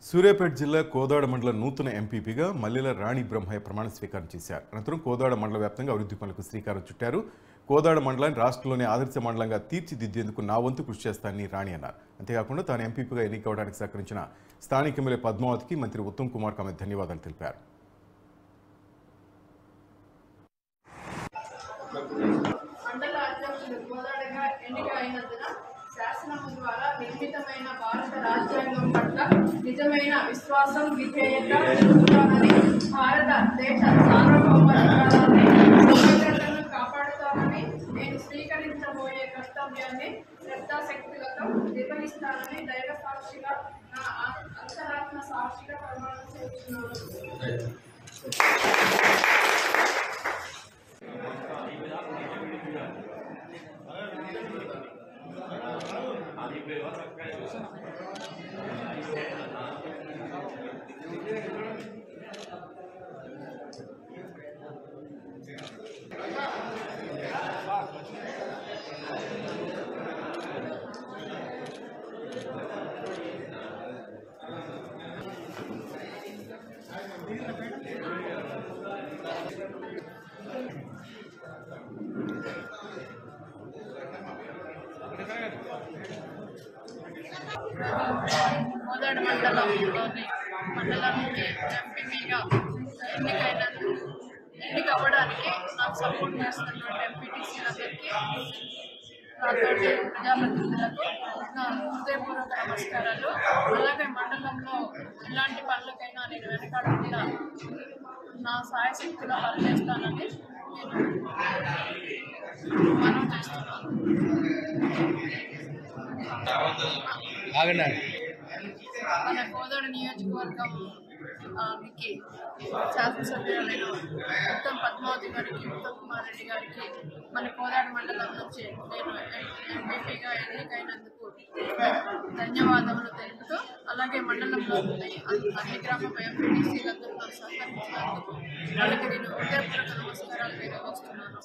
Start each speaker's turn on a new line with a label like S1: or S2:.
S1: సూర్యాపేట జిల్లా కోదాడ మండల నూతన ఎంపీపీగా మల్లెల రాణి బ్రహ్మయ్య ప్రమాణ స్వీకారం చేశారు. అనంతరం కోదాడ మండల వ్యాప్తంగా అభివృద్ధి పనులకు శ్రీకారం చుట్టారు. కోదాడ మండలాన్ని రాష్ట్రంలోనే ఆదర్శ మండలంగా తీర్చిదిద్దేందుకు నా వంతు కృషి చేస్తానని రాణి అన్నారు. అంతేకాకుండా తాను ఎంపీపీగా ఎన్నికవడానికి సహకరించిన స్థానిక ఎమ్మెల్యే పద్మావతికి మంత్రి ఉత్తమ్ కుమార్ ఆమె ధన్యవాదాలు తెలిపారు.
S2: మండల అధ్యక్షుడు కోదాడగా ఎన్నిక అయినందున శాసనము ద్వారా నిర్మితమైన భారత రాజ్యాంగం పట్ల నిజమైన విశ్వాసం విధేయత చూపుతానని, భారత దేశ సార్వభౌమాధికారాన్ని సమగ్రతను కాపాడుతానని, నేను స్వీకరించబోయే కర్తవ్యాన్ని శ్రద్ధాశక్తులతో నిర్వహిస్తానని దైవ సాక్షిగా నా అంతరాత్మ సాక్షిగా ప్రమాణం చేస్తున్నాను. కోదాడ మండలానికి ఎంపీగా ఎన్నిక అవ్వడానికి నాకు సపోర్ట్ చేస్తున్నటువంటి ఎంపీటీసీలందరికీ, నాతోటి ప్రజాప్రతినిధులకు నా హృదయపూర్వక నమస్కారాలు. అలాగే మండలంలో ఎలాంటి పనులకైనా నేను వెనకాడకుండా నా సాయశక్తిగా పనిచేస్తానని నేను మనం చేస్తున్నాను. మన కోదాడ నియోజకవర్గం శాసనసభ్యులైన ఉత్తమ్ పద్మావతి గారికి, ఉత్తమ్ కుమార్ రెడ్డి గారికి, మన కోదాడ మండలం నుంచి నేను ఎంపీపీగా ఎన్నికైనందుకు ధన్యవాదములు తెలుపుతూ, అలాగే మండలంలో అన్ని గ్రామ ఎంపీటీసీలందరూ సహకరించినందుకు వాళ్ళకి నేను హృదయపూర్వక నమస్కారాలు తెలియజేస్తున్నాను.